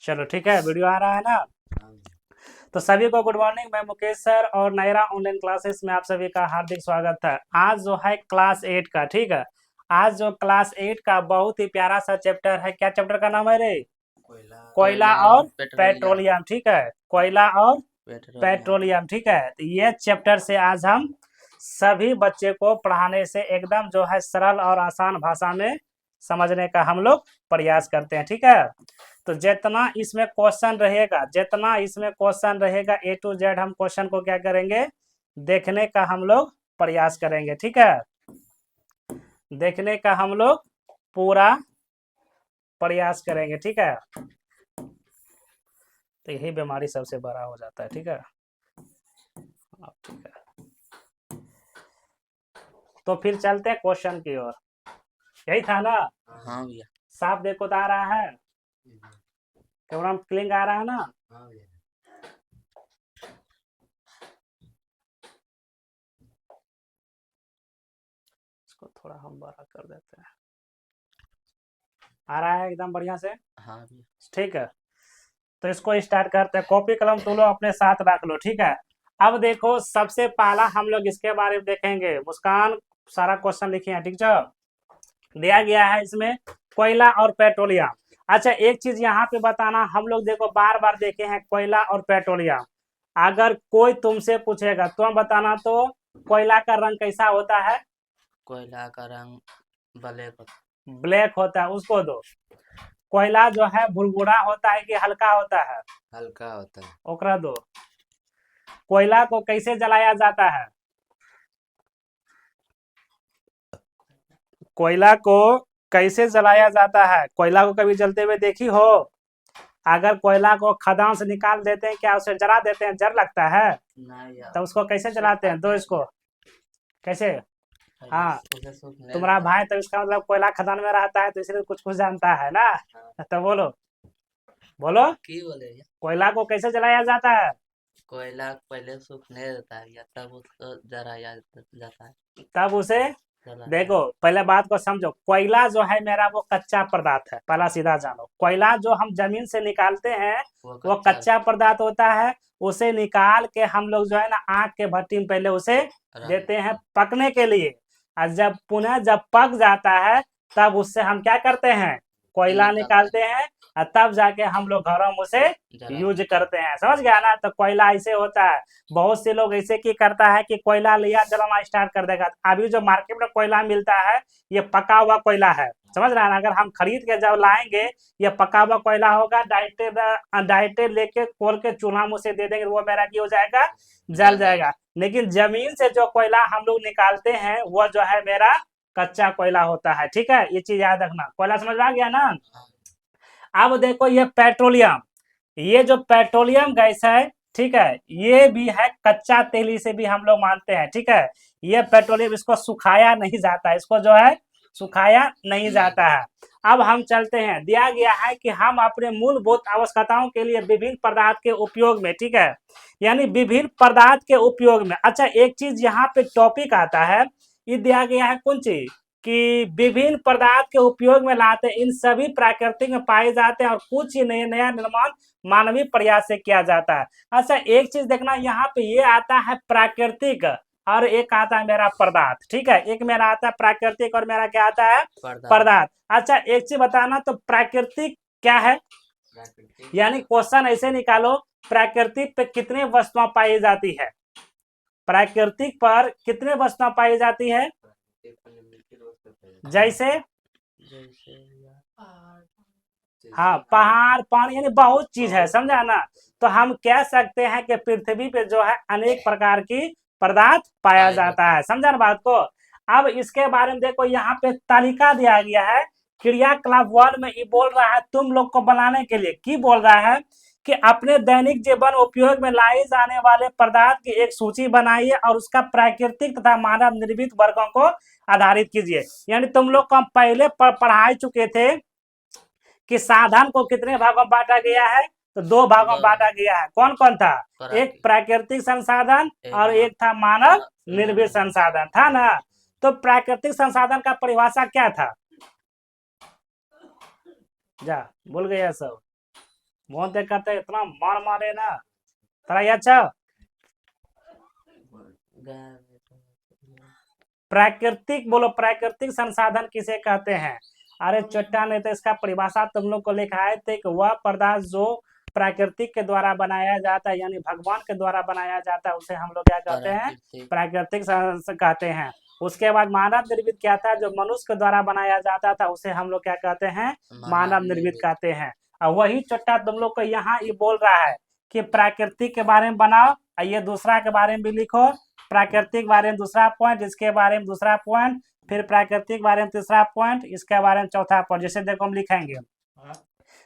चलो ठीक है, वीडियो आ रहा है ना। हाँ तो सभी को गुड मॉर्निंग। मैं मुकेश सर और नायरा ऑनलाइन क्लासेस में आप सभी का हार्दिक स्वागत है। आज जो है क्लास 8 का, ठीक है। आज जो क्लास 8 का बहुत ही प्यारा सा चैप्टर है। क्या चैप्टर का नाम है रे? कोयला कोयला कोयला और पेट्रोलियम पेट्रोलियम, ठीक है। कोयला और पेट्रोलियम। पेट्रोलियम, ठीक है। तो ये चैप्टर से आज हम सभी बच्चे को पढ़ाने से एकदम जो है सरल और आसान भाषा में समझने का हम लोग प्रयास करते हैं, ठीक है। तो जितना इसमें क्वेश्चन रहेगा ए टू जेड हम क्वेश्चन को क्या करेंगे, देखने का हम लोग प्रयास करेंगे, ठीक है। देखने का हम लोग पूरा प्रयास करेंगे, ठीक है। तो यही बीमारी सबसे बड़ा हो जाता है, ठीक है। ठीक है, तो फिर चलते हैं क्वेश्चन की ओर। यही था ना? हाँ भैया। साफ देखो तो आ रहा है, कैमरा में क्लिंग आ रहा है ना? हाँ भैया। इसको थोड़ा हम बड़ा कर देते हैं। आ रहा है एकदम बढ़िया से? हाँ भैया। ठीक है, तो इसको स्टार्ट करते हैं। कॉपी कलम तुम लोग अपने साथ रख लो, ठीक है। अब देखो, सबसे पहला हम लोग इसके बारे में देखेंगे। मुस्कान सारा क्वेश्चन लिखे हैं, ठीक है। दिया गया है इसमें कोयला और पेट्रोलियम। अच्छा, एक चीज यहाँ पे बताना, हम लोग देखो बार बार देखे हैं कोयला और पेट्रोलियम। अगर कोई तुमसे पूछेगा तुम बताना, तो कोयला का रंग कैसा होता है? कोयला का रंग ब्लैक होता ब्लैक होता है, उसको दो। कोयला जो है भुरभुरा होता है कि हल्का होता है? हल्का होता है। ओकरा दो। कोयला को कैसे जलाया जाता है? कोयला को कैसे जलाया जाता है? कोयला को कभी जलते हुए देखी हो? अगर कोयला को खदान से निकाल देते हैं, क्या उसे जला देते हैं? जर लगता है? नहीं यार। तो उसको कैसे जलाते हैं? दो इसको। कैसे? पहले हाँ, उसे सूखने तुम्हारा देते हैं। भाई तो इसका मतलब कोयला खदान में रहता है, तो इसलिए कुछ कुछ जानता है ना। हाँ। तो बोलो, बोलो। की बोले भैया? कोयला को कैसे जलाया जाता है? कोयला पहले सूखने देता है या तब उसको जाता है। तब उसे, जलाता है। देखो पहले बात को समझो। कोयला जो है मेरा वो कच्चा पदार्थ है, पहला सीधा जानो। कोयला जो हम जमीन से निकालते हैं वो वो कच्चा कच्चा पदार्थ होता है। उसे निकाल के हम लोग जो है ना आग के भट्टी में पहले उसे रख देते हैं पकने के लिए। और जब पक जाता है, तब उससे हम क्या करते हैं? कोयला निकालते निकालते हैं। और तब जाके हम लोग घरों में उसे हैं यूज जलाते करते हैं। समझ गया ना? तो कोयला ऐसे होता है। बहुत से लोग ऐसे की करता है कि कोयला लिया जलाना स्टार्ट कर देगा। अभी जो मार्केट में कोयला मिलता है, ये पका हुआ कोयला है। समझ रहे हैं ना? अगर हम खरीद के जब लाएंगे, ये पका हुआ कोयला होगा। डायरेक्ट लेके खोल के चूल्हा में उसे दे देंगे, वो मेरा की हो जाएगा, हैं। जल जाएगा। लेकिन जमीन से जो कोयला हम लोग निकालते हैं, वो जो है मेरा कच्चा कोयला होता है, ठीक है। ये चीज याद रखना। कोयला समझ में आ गया ना? हाँ। अब देखो ये पेट्रोलियम, ये जो पेट्रोलियम गैस है, ठीक है, ये भी है कच्चा तेल, इसे भी हम लोग मानते हैं, ठीक है। ये पेट्रोलियम, इसको सुखाया नहीं जाता है, इसको जो है सुखाया नहीं नहीं। जाता है। अब हम चलते हैं। दिया गया है कि हम अपने मूलभूत आवश्यकताओं के लिए विभिन्न पदार्थ के उपयोग में, ठीक है, यानी विभिन्न पदार्थ के उपयोग में। अच्छा, एक चीज यहाँ पे टॉपिक आता है, ये दिया गया है कौन चीज, कि विभिन्न पदार्थ के उपयोग में लाते हैं, इन सभी प्राकृतिक में पाए जाते हैं और कुछ ही नया नया निर्माण मानवीय प्रयास से किया जाता है। अच्छा, एक चीज देखना, यहाँ पे ये आता है प्राकृतिक और एक आता है मेरा पदार्थ, ठीक है। एक मेरा आता है प्राकृतिक और मेरा क्या आता है? पदार्थ। पदार्थ। अच्छा, एक चीज बताना, तो प्राकृतिक क्या है? प्राकृतिक। यानी क्वेश्चन ऐसे निकालो, प्राकृतिक पे कितने वस्तुएं पाई जाती है? प्राकृतिक पर कितने वस्तुएं पाई जाती है? जैसे, जैसे हाँ, पहाड़, पानी, यानी बहुत चीज है, समझा ना? तो हम कह सकते हैं कि पृथ्वी पे जो है अनेक प्रकार की पदार्थ पाया पाए जाता जाते हैं। है, समझा ना बात को? अब इसके बारे में देखो, यहाँ पे तालिका दिया गया है। क्रियाकलाप 1 में ये बोल रहा है तुम लोग को बनाने के लिए, की बोल रहा है कि अपने दैनिक जीवन उपयोग में लाए जाने वाले पदार्थ की एक सूची बनाइए और उसका प्राकृतिक तथा मानव निर्मित वर्गों को आधारित कीजिए। यानी तुम लोग को हम पहले पढ़ा चुके थे कि साधन को कितने भागों में बांटा गया है, तो 2 भागों में दो बांटा गया है। कौन कौन था? एक प्राकृतिक। प्राकृतिक संसाधन एक और एक था मानव निर्मित निर्मित। संसाधन, था ना? तो प्राकृतिक संसाधन का परिभाषा क्या था? जा, भूल गया सब। बोलते करते इतना मार मारे ना तरा ये अच्छा। प्राकृतिक बोलो, प्राकृतिक संसाधन किसे कहते हैं? अरे चट्टान ने तो इसका परिभाषा तुम लोग को लिखा है तो एक वह पदार्थ जो प्राकृतिक के द्वारा बनाया जाता है, यानी भगवान के द्वारा बनाया जाता है, उसे हम लोग क्या कहते हैं? प्राकृतिक प्राकृतिक कहते हैं। उसके बाद मानव निर्मित क्या था? जो मनुष्य के द्वारा बनाया जाता था उसे हम लोग क्या कहते हैं? मानव निर्मित कहते हैं। और वही चट्टा तुम लोग को यहाँ ये बोल रहा है कि प्राकृतिक के बारे में बनाओ, और ये दूसरा के बारे में भी लिखो। प्राकृतिक बारे में दूसरा पॉइंट, इसके बारे में दूसरा पॉइंट, फिर प्राकृतिक बारे में तीसरा पॉइंट, इसके बारे में चौथा पॉइंट। जैसे देखो हम लिखेंगे,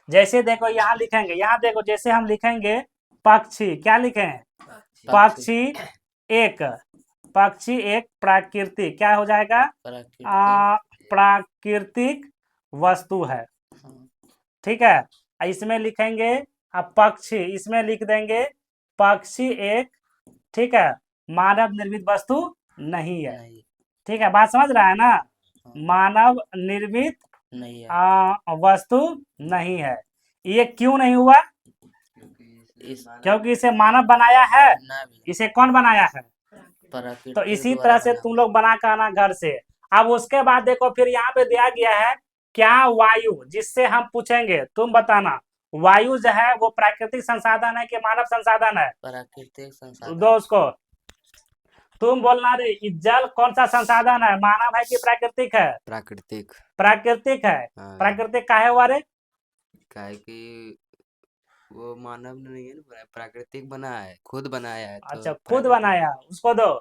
जैसे देखो यहाँ लिखेंगे, यहाँ देखो जैसे हम लिखेंगे पक्षी, क्या लिखें? पक्षी एक, पक्षी एक प्राकृतिक क्या हो जाएगा? प्राकृतिक वस्तु है, ठीक है। इसमें लिखेंगे अब पक्षी, इसमें लिख देंगे पक्षी एक, ठीक है, मानव निर्मित वस्तु नहीं है, ठीक है। बात समझ रहा है ना? मानव निर्मित नहीं है, वस्तु नहीं है। ये क्यों नहीं हुआ? क्योंकि इसे मानव बनाया है। इसे कौन बनाया है? तो इसी तरह से तुम लोग बना कर आना घर से। अब उसके बाद देखो फिर यहाँ पे दिया गया है क्या? वायु, जिससे हम पूछेंगे तुम बताना वायु जो है वो प्राकृतिक संसाधन है कि मानव संसाधन है? प्राकृतिक संसाधन। दो उसको तुम बोलना रे, जल कौन सा संसाधन है? मानव है कि प्राकृतिक है? प्राकृतिक। प्राकृतिक है। हाँ। प्राकृतिक काहे हुआ रे? काहे कि वो मानव ने नहीं है ना, प्राकृतिक बना है, खुद बनाया है। तो अच्छा, खुद बनाया, उसको दो।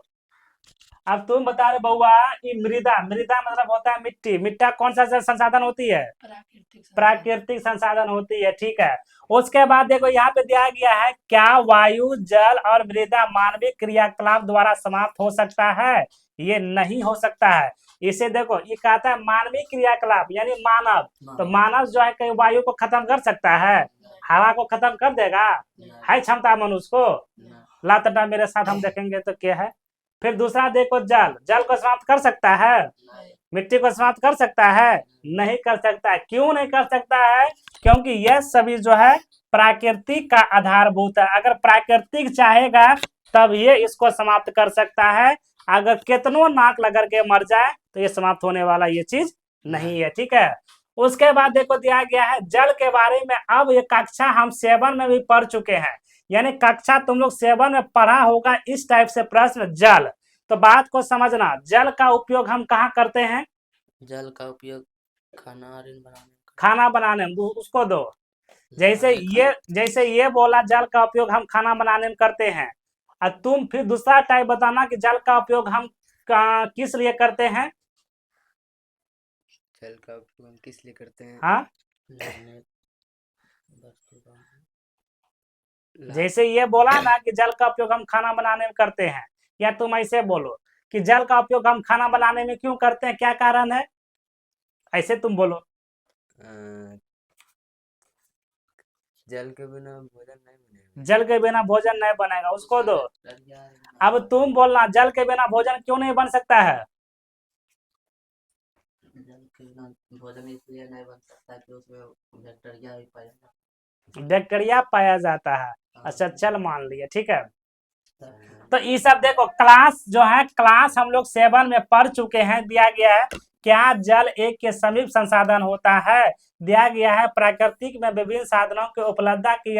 अब तुम बता रहे बउआ, ये मृदा, मृदा मतलब होता है मिट्टी। मिट्टा कौन सा संसाधन होती है? प्राकृतिक संसाधन होती है, ठीक है। उसके बाद देखो यहाँ पे दिया गया है क्या? वायु, जल और मृदा मानवीय क्रियाकलाप द्वारा समाप्त हो सकता है? ये नहीं हो सकता है। इसे देखो ये कहता है मानवीय क्रियाकलाप, यानी मानव। तो मानव जो है कहीं वायु को खत्म कर सकता है? हवा को खत्म कर देगा? है क्षमता मनुष्य को? लातटा मेरे साथ हम देखेंगे तो क्या है। फिर दूसरा देखो जल, जल को समाप्त कर सकता है? मिट्टी को समाप्त कर सकता है? नहीं कर सकता है। क्यों नहीं कर सकता है? क्योंकि यह सभी जो है प्राकृतिक का आधारभूत है। अगर प्राकृतिक चाहेगा तब ये इसको समाप्त कर सकता है। अगर कितनों नाक लगा के मर जाए तो ये समाप्त होने वाला ये चीज नहीं है, ठीक है। उसके बाद देखो दिया गया है जल के बारे में। अब ये कक्षा हम 7 में भी पढ़ चुके हैं, यानी कक्षा तुम लोग 7 में पढ़ा होगा इस टाइप से प्रश्न जल। तो बात को समझना, जल का उपयोग हम कहाँ करते हैं? जल का उपयोग खाना बनाने में, उसको दो। जैसे ये बोला जल का उपयोग हम खाना बनाने में करते हैं। और तुम फिर दूसरा टाइप बताना कि जल का उपयोग हम किस लिए करते हैं? जल का उपयोग हम किस लिए करते हैं? हाँ, जैसे ये बोला ना कि जल का उपयोग हम खाना बनाने में करते हैं, या तुम ऐसे बोलो कि जल का उपयोग हम खाना बनाने में क्यों करते हैं, क्या कारण है? ऐसे तुम बोलो। जल के बिना भोजन नहीं बनेगा। जल के बिना भोजन नहीं बनेगा, उसको दो। अब तुम बोलना जल के बिना भोजन क्यों नहीं बन सकता है? जल के बिना भोजन इसलिए नहीं बन सकता कि उसमें बैक्टीरिया भी पाया जाता है। बैक्टीरिया पाया जाता है। अच्छा चल मान लिया, ठीक है। तो ये सब देखो क्लास जो है, क्लास हम लोग 7 में पढ़ चुके हैं। दिया गया है क्या? जल एक के समीप संसाधन होता है। दिया गया है प्राकृतिक में विभिन्न साधनों की उपलब्धता की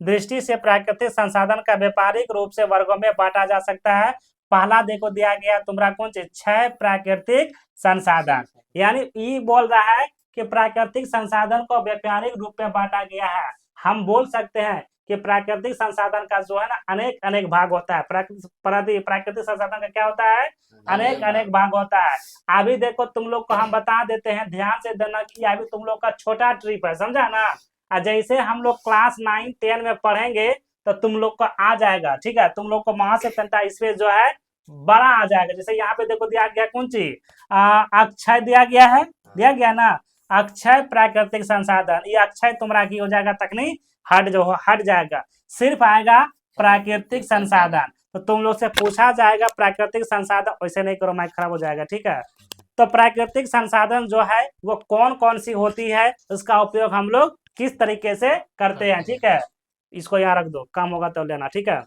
दृष्टि से प्राकृतिक संसाधन का व्यापारिक रूप से वर्गों में बांटा जा सकता है। पहला देखो दिया गया तुम्हारा कौन से 6 प्राकृतिक संसाधन, यानी ये बोल रहा है कि प्राकृतिक संसाधन को व्यापारिक रूप में बांटा गया है। हम बोल सकते हैं कि प्राकृतिक संसाधन का जो है ना अनेक अनेक भाग होता है। प्राकृतिक संसाधन का क्या होता है? अनेक अनेक भाग होता है। अभी देखो तुम लोग को हम बता देते हैं, ध्यान से देना कि अभी तुम लोग का छोटा ट्रिप है, समझा ना। जैसे हम लोग क्लास 9, 10 में पढ़ेंगे तो तुम लोग को आ जाएगा, ठीक है। तुम लोग को वहां से तंटा इसमें जो है बड़ा आ जाएगा। जैसे यहाँ पे देखो दिया गया कौन चीज? अक्षय दिया गया है, दिया गया ना अक्षय प्राकृतिक संसाधन। ये अक्षय तुम्हारा की हो जाएगा तकनीक हट जाएगा, सिर्फ आएगा प्राकृतिक संसाधन। तो तुम लोग से पूछा जाएगा प्राकृतिक संसाधन, वैसे नहीं करो माइक खराब हो जाएगा, ठीक है। तो प्राकृतिक संसाधन जो है वो कौन कौन सी होती है, उसका उपयोग हम लोग किस तरीके से करते हैं, ठीक है। इसको यहाँ रख दो, काम होगा तो लेना, ठीक है।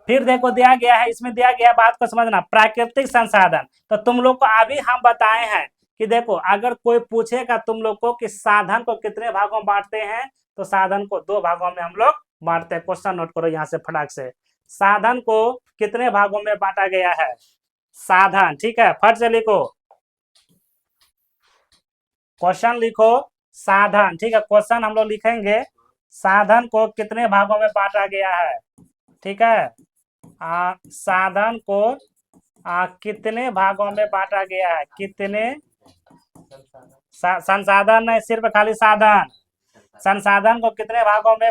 फिर देखो दिया गया है, इसमें दिया गया बात को समझना, प्राकृतिक संसाधन। तो तुम लोग को अभी हम बताए हैं कि देखो अगर कोई पूछेगा तुम लोग को कि साधन को कितने भागों में बांटते हैं, तो साधन को 2 भागों में हम लोग बांटते हैं। क्वेश्चन नोट करो यहाँ से फटाक से, साधन को कितने भागों में बांटा गया है, साधन, ठीक है। फट से लिखो, क्वेश्चन लिखो साधन, ठीक है। क्वेश्चन हम लोग लिखेंगे साधन को कितने भागों में बांटा गया है, ठीक है। साधन को कितने भागों में बांटा गया है, कितने संसाधन नहीं, सिर्फ खाली साधन, संसाधन को कितने भागों में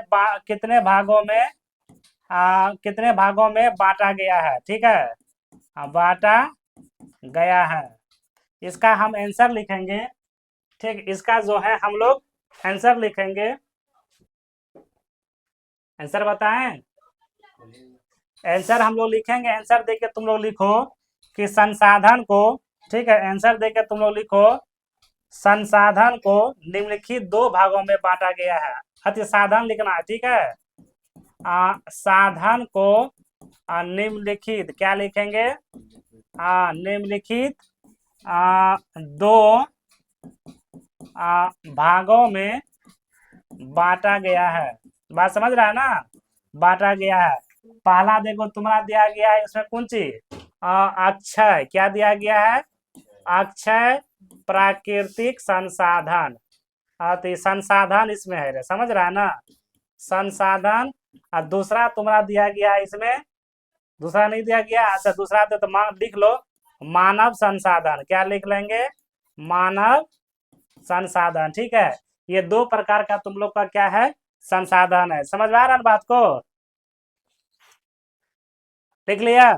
कितने भागों में बांटा गया है, ठीक है, बांटा गया है। इसका हम आंसर लिखेंगे, ठीक। इसका जो है हम लोग आंसर लिखेंगे, आंसर बताएं, आंसर हम लोग लिखेंगे। आंसर देके तुम लोग लिखो कि संसाधन को, ठीक है, आंसर देके तुम लोग लिखो संसाधन को निम्नलिखित 2 भागों में बांटा गया है। अति साधन लिखना है, ठीक है। साधन को निम्नलिखित क्या लिखेंगे, निम्नलिखित 2 भागों में बांटा गया है। बात समझ रहा है ना, बांटा गया है। पहला देखो तुम्हारा दिया गया है, इसमें कौन सी, अक्षय, क्या दिया गया है, अक्षय प्राकृतिक संसाधन। तो संसाधन इसमें है, समझ रहा है ना, संसाधन। और दूसरा तुम्हारा दिया गया है, इसमें दूसरा नहीं दिया गया, अच्छा दूसरा तो लिख लो मानव संसाधन, क्या लिख लेंगे, मानव संसाधन, ठीक है। ये 2 प्रकार का तुम लोग का क्या है, संसाधन है। समझ में आ रहा है बात को, लिख लिया।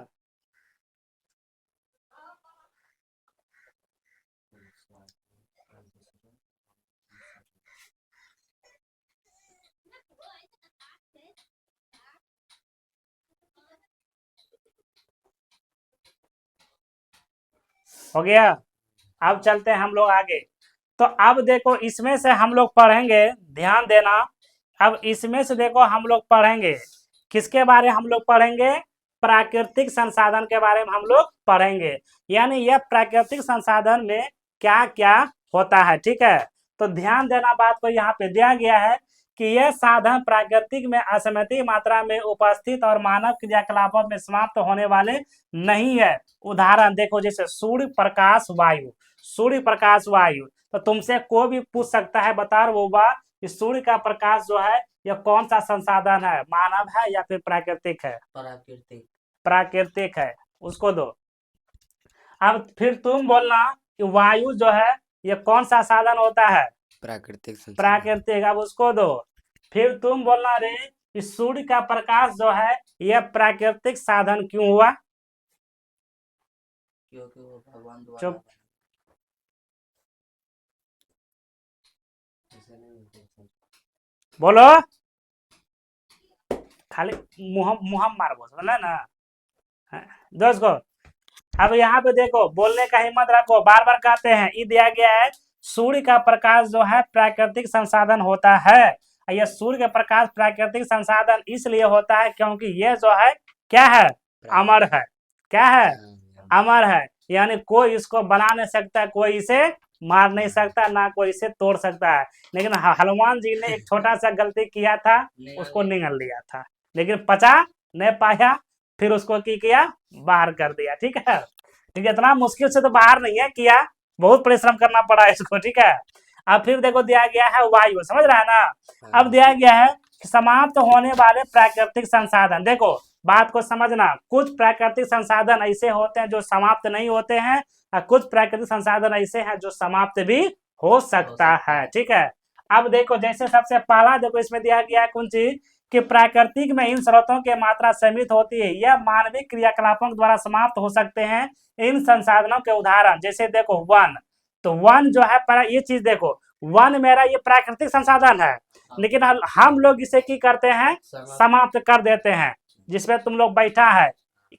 हो गया। अब चलते हैं हम लोग आगे। तो अब देखो इसमें से हम लोग पढ़ेंगे, ध्यान देना। अब इसमें से देखो हम लोग पढ़ेंगे किसके बारे में, हम लोग पढ़ेंगे प्राकृतिक संसाधन के बारे में हम लोग पढ़ेंगे। यानी यह प्राकृतिक संसाधन में क्या क्या होता है, ठीक है। तो ध्यान देना बात को, यहाँ पे दिया गया है कि यह साधन प्राकृतिक में असीमित मात्रा में उपस्थित और मानव क्रियाकलापों में समाप्त होने वाले नहीं है। उदाहरण देखो, जैसे सूर्य प्रकाश वायु, सूर्य प्रकाश वायु। तो तुमसे कोई भी पूछ सकता है, बता रहा होगा कि सूर्य का प्रकाश जो है यह कौन सा संसाधन है, मानव है या फिर प्राकृतिक है, प्राकृतिक, प्राकृतिक है, उसको दो। अब फिर तुम बोलना कि वायु जो है यह कौन सा साधन होता है, प्राकृतिक संसाधन। प्राकृतिक, अब उसको दो। फिर तुम बोलना रे कि सूर्य का प्रकाश जो है यह प्राकृतिक साधन क्यों हुआ, क्योंकि वो भगवान द्वारा चुप, बोलो, खाली मुँह मार बोल ना दोस्त को। अब यहाँ पे देखो, बोलने का हिम्मत रखो, बार बार कहते हैं, ये दिया गया है सूर्य का प्रकाश जो है प्राकृतिक संसाधन होता है। यह सूर्य का प्रकाश प्राकृतिक संसाधन इसलिए होता है क्योंकि यह जो है क्या है, अमर है, क्या है, अमर है। यानी कोई इसको बना नहीं सकता, कोई इसे मार नहीं सकता, ना कोई इसे तोड़ सकता है। लेकिन हनुमान जी ने एक छोटा सा गलती किया था, उसको निगल लिया था, लेकिन पचा नहीं पाया, फिर उसको किया, बाहर कर दिया, ठीक है। ठीक है, इतना मुश्किल से तो बाहर नहीं है किया, बहुत परिश्रम करना पड़ा इसको, ठीक है। अब फिर देखो दिया गया है वायु, समझ रहा है ना। अब दिया गया है कि समाप्त होने वाले प्राकृतिक संसाधन। देखो बात को समझना, कुछ प्राकृतिक संसाधन ऐसे होते हैं जो समाप्त नहीं होते हैं, और कुछ प्राकृतिक संसाधन ऐसे हैं जो समाप्त भी हो सकता है, ठीक है। अब देखो जैसे सबसे पहला देखो इसमें दिया गया है कौन चीज, कि प्राकृतिक में इन स्रोतों की मात्रा सीमित होती है, यह मानवीय क्रियाकलापों द्वारा समाप्त हो सकते हैं। इन संसाधनों के उदाहरण जैसे देखो वन, तो वन जो है ये चीज देखो, वन मेरा ये प्राकृतिक संसाधन है, लेकिन हम लोग इसे की करते हैं, समाप्त कर देते हैं। जिसमें तुम लोग बैठा है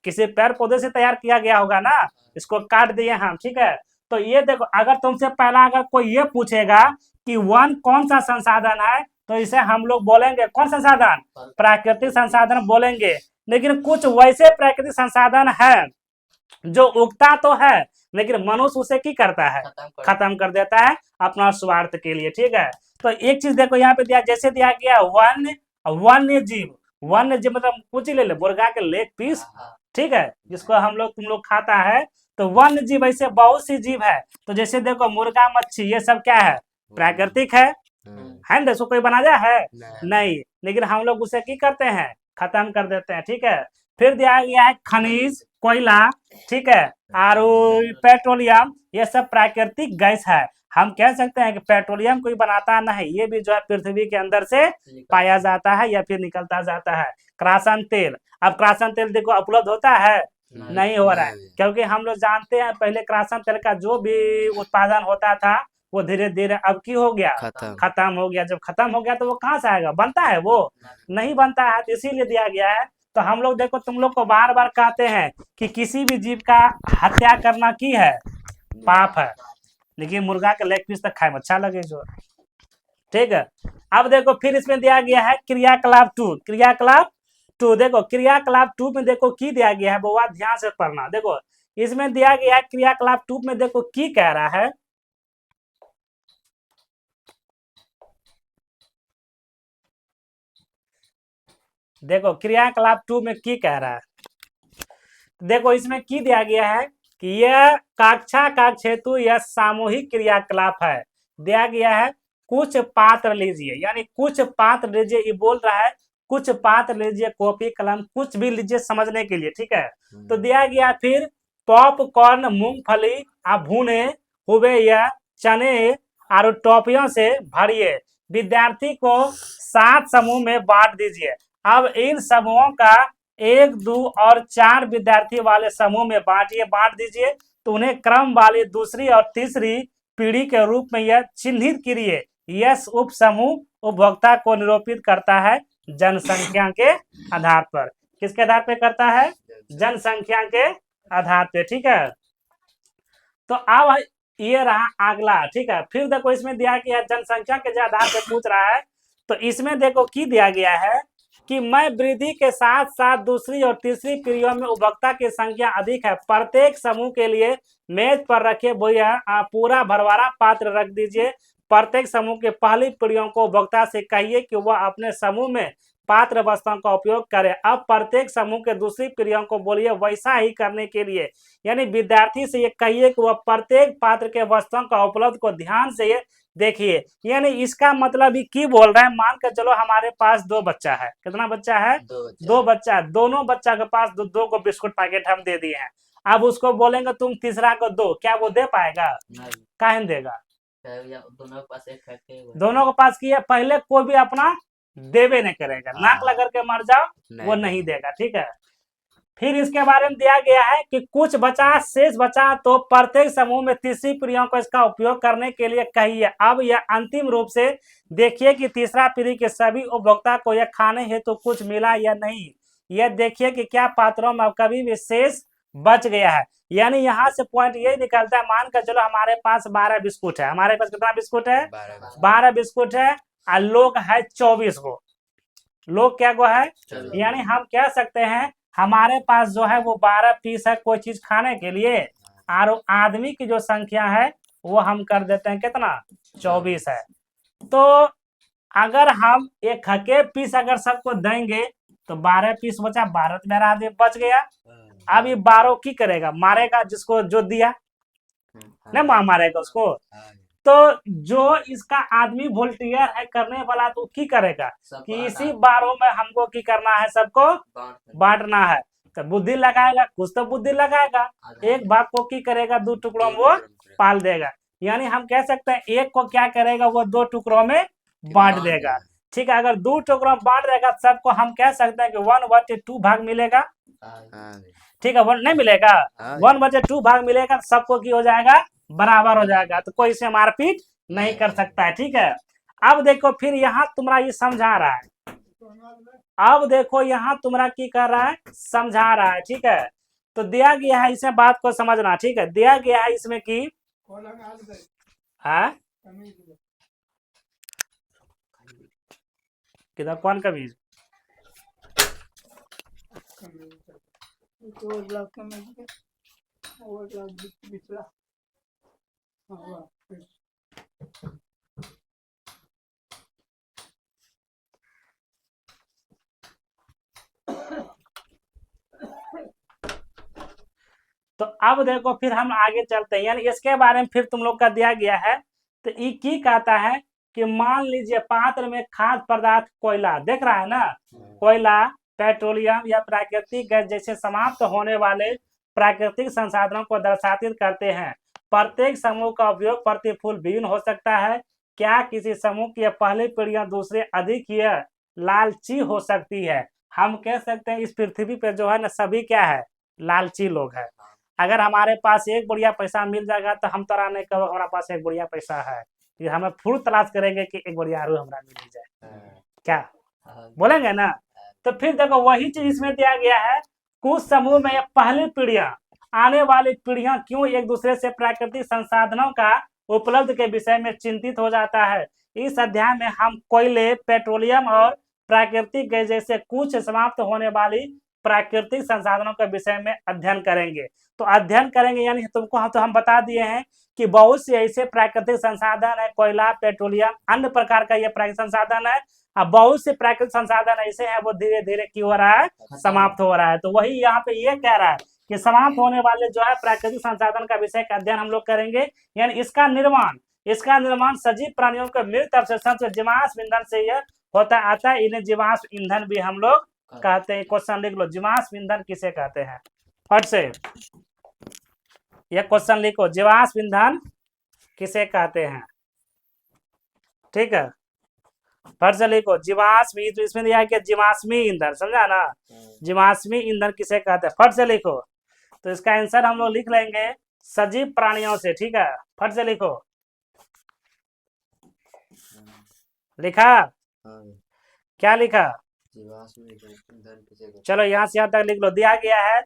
किसी पेड़ पौधे से तैयार किया गया होगा ना, इसको काट दिए हम, ठीक है। तो ये देखो, अगर तुमसे पहला अगर कोई ये पूछेगा कि वन कौन सा संसाधन है, तो इसे हम लोग बोलेंगे कौन संसाधन, प्राकृतिक संसाधन बोलेंगे। लेकिन कुछ वैसे प्राकृतिक संसाधन है जो उगता तो है लेकिन मनुष्य उसे की करता है, खत्म कर देता है अपना स्वार्थ के लिए, ठीक है। तो एक चीज देखो यहाँ पे दिया, जैसे दिया गया वन्य जीव, वन्य जीव मतलब कुछ ही ले ले, मुर्गा के लेग पीस, ठीक है, जिसको हम लोग तुम लोग खाता है। तो वन्य जीव ऐसे बहुत सी जीव है, तो जैसे देखो मुर्गा मच्छी ये सब क्या है, प्राकृतिक है ना, इसको कोई बनाया है नहीं, लेकिन हम लोग उसे की करते हैं, खत्म कर देते हैं, ठीक है। फिर दिया गया है खनिज, कोयला, ठीक है, और पेट्रोलियम, ये सब प्राकृतिक गैस है। हम कह सकते हैं कि पेट्रोलियम कोई बनाता नहीं, ये भी जो है पृथ्वी के अंदर से पाया जाता है या फिर निकलता जाता है। क्रासन तेल, अब क्रासन तेल देखो उपलब्ध होता है, नहीं हो रहा है, क्योंकि हम लोग जानते हैं पहले क्रासन तेल का जो भी उत्पादन होता था वो धीरे धीरे अब की हो गया, खत्म हो गया। जब खत्म हो गया तो वो कहाँ से आएगा, बनता है वो नहीं बनता है, तो इसीलिए दिया गया है। तो हम लोग देखो तुम लोग को बार बार कहते हैं कि किसी भी जीव का हत्या करना की है, पाप है, लेकिन मुर्गा के लेग पीस तक खाए में अच्छा लगे जो, ठीक है। अब देखो फिर इसमें दिया गया है क्रियाकलाप 2, क्रियाकलाप 2 देखो, क्रियाकलाप 2 में देखो की दिया गया है, वो ध्यान से पढ़ना। देखो इसमें दिया गया है क्रियाकलाप 2 में देखो की कह रहा है, देखो क्रियाकलाप 2 में की कह रहा है, देखो इसमें की दिया गया है कि यह कक्षा कक्ष हेतु यह सामूहिक क्रियाकलाप है, दिया गया है कुछ पात्र लीजिए, यानी कुछ पात्र लीजिए, ये बोल रहा है कुछ पात्र लीजिए, कॉपी कलम कुछ भी लीजिए समझने के लिए, ठीक है। तो दिया गया फिर पॉपकॉर्न मूंगफली आप भुने हुए या चने और टॉफियों से भरिए, विद्यार्थी को 7 समूह में बांट दीजिए। अब इन समूहों का 1, 2 और 4 विद्यार्थी वाले समूह में बांट दीजिए, तो उन्हें क्रम वाली दूसरी और तीसरी पीढ़ी के रूप में यह चिन्हित करिए। यह उप समूह उपभोक्ता को निरूपित करता है जनसंख्या के आधार पर, किसके आधार पर करता है, जनसंख्या के आधार पे, ठीक है। तो अब ये रहा अगला, ठीक है। फिर देखो इसमें दिया गया जनसंख्या के आधार पे पूछ रहा है, तो इसमें देखो की दिया गया है कि मैं वृद्धि के साथ साथ दूसरी और तीसरी पीढ़ियों में उपभोक्ता की संख्या अधिक है, प्रत्येक समूह के लिए मेज पर रखे भैया पूरा भरवारा पात्र रख दीजिए, प्रत्येक समूह के पहली पीढ़ियों को उपभोक्ता से कहिए कि वह अपने समूह में पात्र वस्तुओं का उपयोग करें। अब प्रत्येक समूह के दूसरी पीढ़ियों को बोलिए वैसा ही करने के लिए, यानी विद्यार्थी से ये कहिए कि वह प्रत्येक पात्र के वस्तुओं का उपलब्ध को ध्यान से ये देखिए, यानी इसका मतलब ही की बोल रहा है, मान कर चलो हमारे पास 2 बच्चा है, कितना बच्चा है, 2 बच्चा, दोनों बच्चा के पास 2 को बिस्कुट पैकेट हम दे दिए हैं। अब उसको बोलेंगे तुम तीसरा को दो, क्या वो दे पाएगा, काहे देगा, दोनों के पास की है, पहले कोई भी अपना देवे नहीं करेगा, नाक लगा के मर जाओ वो नहीं देगा, ठीक है। फिर इसके बारे में दिया गया है कि कुछ बचा शेष बचा तो प्रत्येक समूह में तीसरी पीढ़ियों को इसका उपयोग करने के लिए कहिए। अब यह अंतिम रूप से देखिए कि तीसरा पीढ़ी के सभी उपभोक्ता को यह खाने हेतु तो कुछ मिला या नहीं, यह देखिए कि क्या पात्रों में कभी भी शेष बच गया है। यानी यहाँ से पॉइंट यही निकलता है, मान कर चलो हमारे पास 12 बिस्कुट है, हमारे पास कितना बिस्कुट है, 12 बिस्कुट है, और लोग है 24 गो, लोग क्या गो है, यानी हम कह सकते हैं हमारे पास जो है वो 12 पीस है कोई चीज खाने के लिए, और आदमी की जो संख्या है वो हम कर देते हैं कितना, 24 है। तो अगर हम एक हके पीस अगर सबको देंगे तो 12 पीस बचा, 12 मेरा आदमी बच गया। अब ये 12 की करेगा, मारेगा जिसको जो दिया ना, मारेगा उसको, तो जो इसका आदमी वोल्टियर है करने वाला तो की करेगा कि इसी 12 में हमको की करना है, सबको बांटना है, तो बुद्धि लगाएगा, कुछ तो बुद्धि लगाएगा, एक भाग को की करेगा 2 टुकड़ों में वो पाल देगा, यानी हम कह सकते हैं एक को क्या करेगा वो 2 टुकड़ों में बांट देगा, ठीक है। अगर 2 टुकड़ों में बांट देगा सबको, हम कह सकते हैं कि 1/2 भाग मिलेगा, ठीक है, नहीं मिलेगा, 1/2 भाग मिलेगा, सबको की हो जाएगा, बराबर हो जाएगा, तो कोई इसे मारपीट नहीं कर सकता है, ठीक है। अब देखो फिर यहाँ तुम्हारा ये समझा रहा है, अब देखो यहाँ तुम्हारा की कर रहा है, समझा रहा है, ठीक है। तो दिया गया है, इसमें बात को समझना, ठीक है, दिया गया है इसमें कि किधर कौन का बीज? तो अब देखो फिर हम आगे चलते हैं, यानी इसके बारे में फिर तुम लोग का दिया गया है। तो ये की कहता है कि मान लीजिए पात्र में खाद्य पदार्थ कोयला, देख रहा है ना, कोयला, पेट्रोलियम या प्राकृतिक गैस जैसे समाप्त होने वाले प्राकृतिक संसाधनों को दर्शातित करते हैं। प्रत्येक समूह का उपयोग प्रतिफूल भिन्न हो सकता है। क्या किसी समूह की पहली पीढ़ियां दूसरे अधिक या लालची हो सकती है? हम कह सकते हैं इस पृथ्वी पे जो है ना सभी क्या है, लालची लोग हैं। अगर हमारे पास एक बढ़िया पैसा मिल जाएगा तो हम तरह नहीं कहो हमारे पास एक बढ़िया पैसा है, ये हमें फुल तलाश करेंगे कि एक बढ़िया आरू हमारा मिल जाए, क्या बोलेंगे ना। तो फिर देखो वही चीज इसमें दिया गया है, कुछ समूह में ये पहली पीढ़ियां, आने वाली पीढ़ियां क्यों एक दूसरे से प्राकृतिक संसाधनों का उपलब्ध के विषय में चिंतित हो जाता है। इस अध्याय में हम कोयले, पेट्रोलियम और प्राकृतिक गैस जैसे कुछ समाप्त होने वाली प्राकृतिक संसाधनों के विषय में अध्ययन करेंगे। तो अध्ययन करेंगे यानी तुमको तो हम बता दिए हैं कि बहुत से ऐसे प्राकृतिक संसाधन है, कोयला, पेट्रोलियम, अन्य प्रकार का ये प्राकृतिक संसाधन है। अब बहुत से प्राकृतिक संसाधन ऐसे हैं वो धीरे धीरे क्यों हो रहा है, समाप्त हो रहा है। तो वही यहाँ पे ये कह रहा है कि समाप्त होने वाले जो है प्राकृतिक संसाधन का विषय का अध्ययन हम लोग करेंगे, यानी इसका निर्माण सजीव प्राणियों के मृत अवशेषों से जीवाश्म ईंधन से यह होता आता है। इन्हें जीवाश्म ईंधन भी हम लोग कहते हैं। क्वेश्चन लिख लो, जीवाश्म ईंधन किसे कहते हैं? फट से यह क्वेश्चन लिखो, जीवाश्म ईंधन किसे कहते हैं? ठीक है, फट से लिखो जीवाश्म, इसमें दिया है कि जीवाश्मी ईंधन, समझा ना, जीवाश्मी ईंधन किसे कहते हैं, फट से लिखो। तो इसका आंसर हम लोग लिख लेंगे सजीव प्राणियों से, ठीक है, फट से लिखो। लिखा? क्या लिखा? चलो यहाँ से यहाँ तक लिख लो। दिया गया है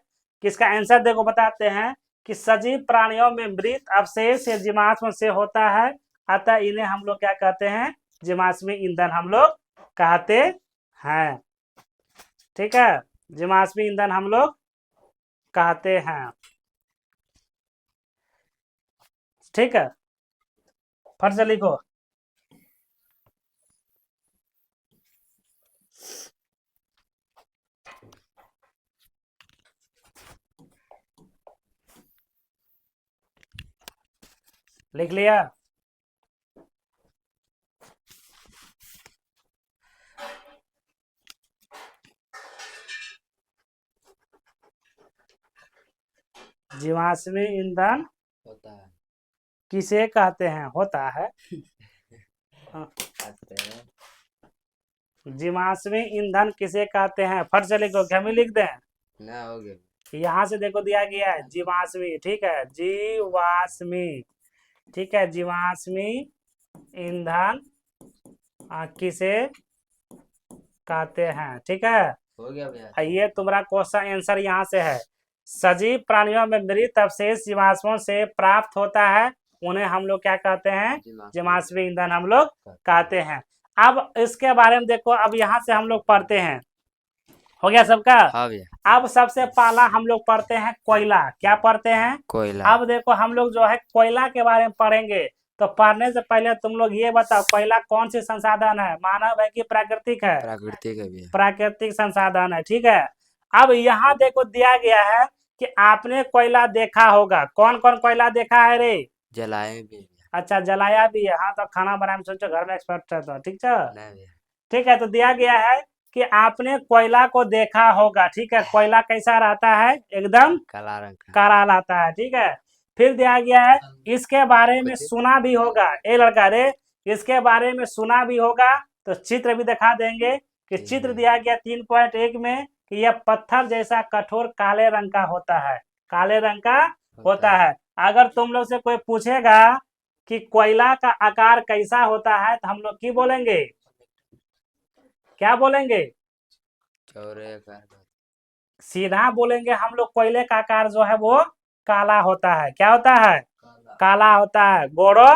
कि इसका आंसर देखो, बताते हैं कि सजीव प्राणियों में मृत अवशेष या जीवाश्म से होता है, अतः इन्हें हम लोग क्या कहते हैं, जीवाश्मी ईंधन हम लोग कहते हैं। ठीक है, जीवाश्मी ईंधन हम लोग कहते हैं। ठीक है, फट से लिखो। लिख लिया? जीवाश्मी ईंधन होता है, किसे कहते हैं? होता है। जीवाश्मी ईंधन किसे कहते हैं? फट से लिखो, क्या में लिख दें ना, हो गया। यहाँ से देखो दिया गया है जीवाश्मी, ठीक है, जीवाश्मी, ठीक है, जीवाश्मी ईंधन किसे कहते हैं? ठीक है, हो गया भैया। ये तुम्हारा क्वेश्चन आंसर यहाँ से है। सजीव प्राणियों में मृत अवशेष जीवाश्मों से प्राप्त होता है, उन्हें हम लोग क्या कहते हैं? जीवाश्मी ईंधन हम लोग कहते हैं। अब इसके बारे में देखो, अब यहाँ से हम लोग पढ़ते हैं, हो गया सबका? हाँ भैया। अब सबसे पहला हम लोग पढ़ते हैं कोयला। क्या पढ़ते हैं? कोयला। अब देखो हम लोग जो है कोयला के बारे में पढ़ेंगे, तो पढ़ने से पहले तुम लोग ये बताओ कोयला कौन सी संसाधन है, मानव है कि प्राकृतिक है? प्राकृतिक है भैया। प्राकृतिक संसाधन है, ठीक है। अब यहाँ देखो दिया गया है कि आपने कोयला देखा होगा, कौन कौन कोयला देखा है रे? जलाए भी। अच्छा, जलाया भी है, हाँ, तो खाना बनाने में सोचो घर में एक्सपर्ट है तो, ठीक है, नहीं भैया। ठीक है। तो दिया गया है कि आपने कोयला को देखा होगा, ठीक है। कोयला कैसा रहता है? एकदम काला रंग का। काला रहता है, ठीक है। फिर दिया गया है इसके बारे में सुना भी होगा, ए लड़का रे, इसके बारे में सुना भी होगा। तो चित्र भी दिखा देंगे कि चित्र दिया गया 3.1 में कि यह पत्थर जैसा कठोर काले रंग का होता है, काले रंग का होता है। अगर तुम लोग से कोई पूछेगा कि कोयला का आकार कैसा होता है, तो हम लोग की बोलेंगे, क्या बोलेंगे? चौरे आकार का। सीधा बोलेंगे हम लोग, कोयले का आकार जो है वो काला होता है। क्या होता है? काला होता है, गोरो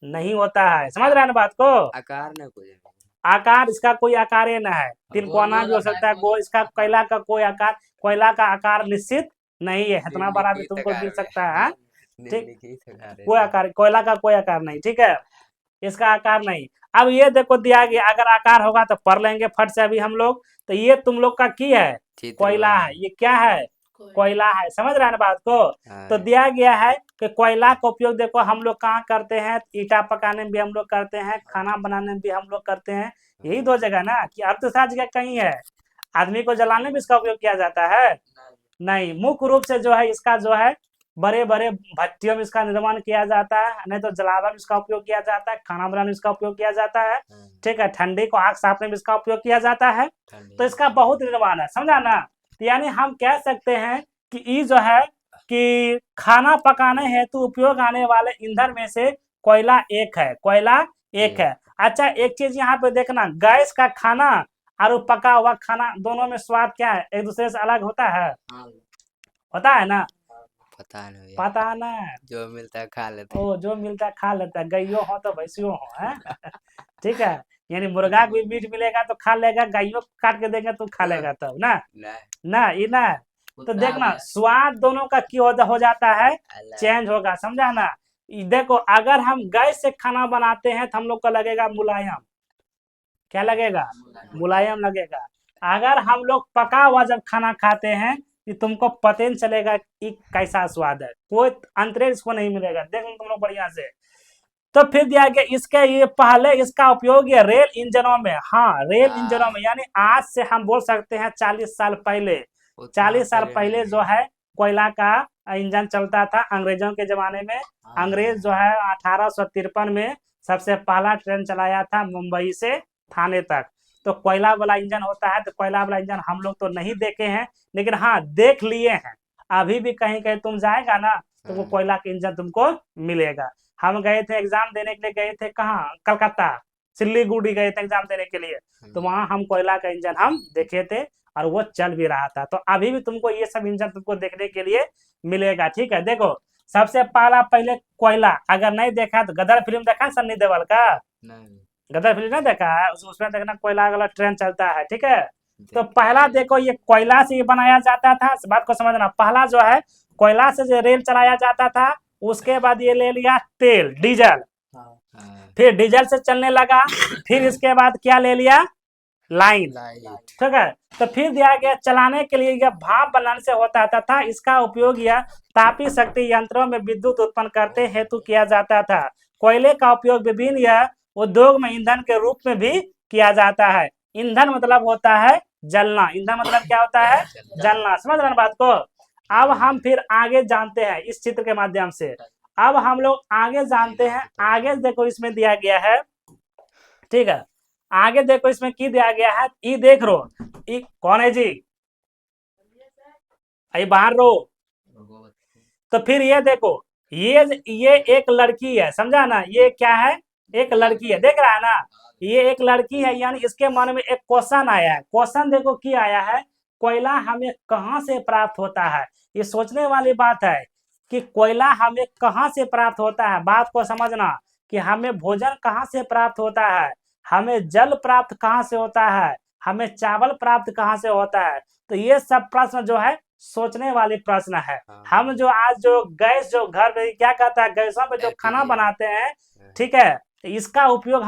नहीं होता है। समझ रहे हैं ना बात को? आकार ना कोई। आकार इसका कोई आकार ही न है, तीन कोना भी हो सकता है, इसका कोयला का कोई आकार, कोयला का आकार निश्चित नहीं है, इतना बड़ा भी तुमको मिल सकता है, ठीक, कोई आकार, कोयला का कोई आकार नहीं, ठीक है, इसका आकार नहीं। अब ये देखो दिया गया, अगर आकार होगा तो पढ़ लेंगे फट से अभी हम लोग। तो ये तुम लोग का की है, कोयला है, ये क्या है, कोयला है, समझ रहे हैं ना बात को। तो दिया गया है कि कोयला का उपयोग देखो हम लोग कहाँ करते हैं, ईटा पकाने में भी हम लोग करते हैं, खाना बनाने में भी हम लोग करते हैं, यही दो जगह ना, कि अब दूसरा जगह कहीं है। आदमी को जलाने में इसका उपयोग किया जाता है नहीं, मुख्य रूप से जो है इसका जो है बड़े बड़े भट्टियों में इसका निर्माण किया जाता है, नहीं तो जलावन में इसका उपयोग किया जाता है, खाना बनाने में इसका उपयोग किया जाता है, ठीक है, ठंडी को आग साफने में इसका उपयोग किया जाता है, तो इसका बहुत निर्माण है, समझा ना। तो यानी हम कह सकते हैं कि ये जो है कि खाना पकाने हेतु उपयोग आने वाले ईंधन में से कोयला एक है, कोयला एक है। अच्छा एक चीज यहाँ पे देखना, गैस का खाना और पका हुआ खाना दोनों में स्वाद क्या है, एक दूसरे से अलग होता है, होता है ना, पता ना, जो मिलता है खा लेते हैं, ओ जो मिलता है खा लेता है, गैयो हो तो भैंसियो हो, है ठीक है, यानी मुर्गा भी मीट मिलेगा तो खा लेगा, गाइयों काट के देंगे तो खा लेगा तब ना, ना ये ना। तो देखना स्वाद दोनों का क्यों हो जाता है, चेंज होगा, समझा ना। देखो अगर हम गैस से खाना बनाते हैं तो हम लोग को लगेगा मुलायम, क्या लगेगा, मुलायम लगेगा। अगर हम लोग पका हुआ जब खाना खाते हैं कि तुमको पता नहीं चलेगा कि कैसा स्वाद है, कोई अंतरे इसको नहीं मिलेगा, देखो तुम लोग बढ़िया से। तो फिर दिया गया इसके ये पहले इसका उपयोग ये रेल इंजनों में, हाँ रेल इंजनों में, यानी आज से हम बोल सकते हैं 40 साल पहले, 40 साल पहले जो है कोयला का इंजन चलता था अंग्रेजों के जमाने में। अंग्रेज जो है 1853 में सबसे पहला ट्रेन चलाया था मुंबई से थाने तक। तो कोयला वाला इंजन होता है, तो कोयला वाला इंजन हम लोग तो नहीं देखे हैं, लेकिन हाँ देख लिए हैं। अभी भी कहीं कहीं तुम जाएगा ना तो वो कोयला का इंजन तुमको मिलेगा। हम गए थे एग्जाम देने के लिए, गए थे कहाँ, कलकत्ता, सिल्लीगुड़ी गए थे एग्जाम देने के लिए, तो वहां हम कोयला का इंजन हम देखे थे और वो चल भी रहा था। तो अभी भी तुमको ये सब इंजन तुमको देखने के लिए मिलेगा, ठीक है। देखो सबसे पहला पहले कोयला, अगर नहीं देखा तो गदर फिल्म देखा सन्नी देओल का, गदर फिल्म नहीं देखा है, उसमें देखना कोयला वाला ट्रेन चलता है, ठीक है। तो पहला देखो ये कोयला से ये बनाया जाता था, इस बात को समझना। पहला जो है कोयला से जो रेल चलाया जाता था, उसके बाद ये ले लिया तेल, डीजल, फिर डीजल से चलने लगा, फिर इसके बाद क्या ले लिया, लाइन, ठीक है। तो फिर दिया गया चलाने के लिए यह भाप बनाने से होता था, इसका उपयोग यह तापी शक्ति यंत्रों में विद्युत उत्पन्न करते हेतु किया जाता था। कोयले का उपयोग विभिन्न यह उद्योग में ईंधन के रूप में भी किया जाता है। ईंधन मतलब होता है जलना, ईंधन मतलब क्या होता है, जलना, समझ रहे हैं बात को। अब हम फिर आगे जानते हैं इस चित्र के माध्यम से, अब हम लोग आगे जानते हैं। आगे देखो इसमें दिया गया है, ठीक है, आगे देखो इसमें की दिया गया है, ये देख रो, ये कौन है जी, अरे बाहर रो। तो फिर ये देखो ये एक लड़की है, समझा ना, ये क्या है, एक लड़की है, देख रहा है ना, ये एक लड़की है, यानी इसके मन में एक क्वेश्चन आया है। क्वेश्चन देखो की आया है, कोयला हमें कहाँ से प्राप्त होता है। ये सोचने वाली बात है कि कोयला हमें कहाँ से प्राप्त होता है। बात को समझना कि हमें भोजन कहाँ से प्राप्त होता है, हमें जल प्राप्त कहाँ से होता है, हमें चावल प्राप्त कहाँ से होता है। तो ये सब प्रश्न जो है सोचने वाली प्रश्न है। हम जो आज जो गैस जो घर में क्या कहता है, गैसों पे जो खाना बनाते हैं, ठीक है, इसका उपयोग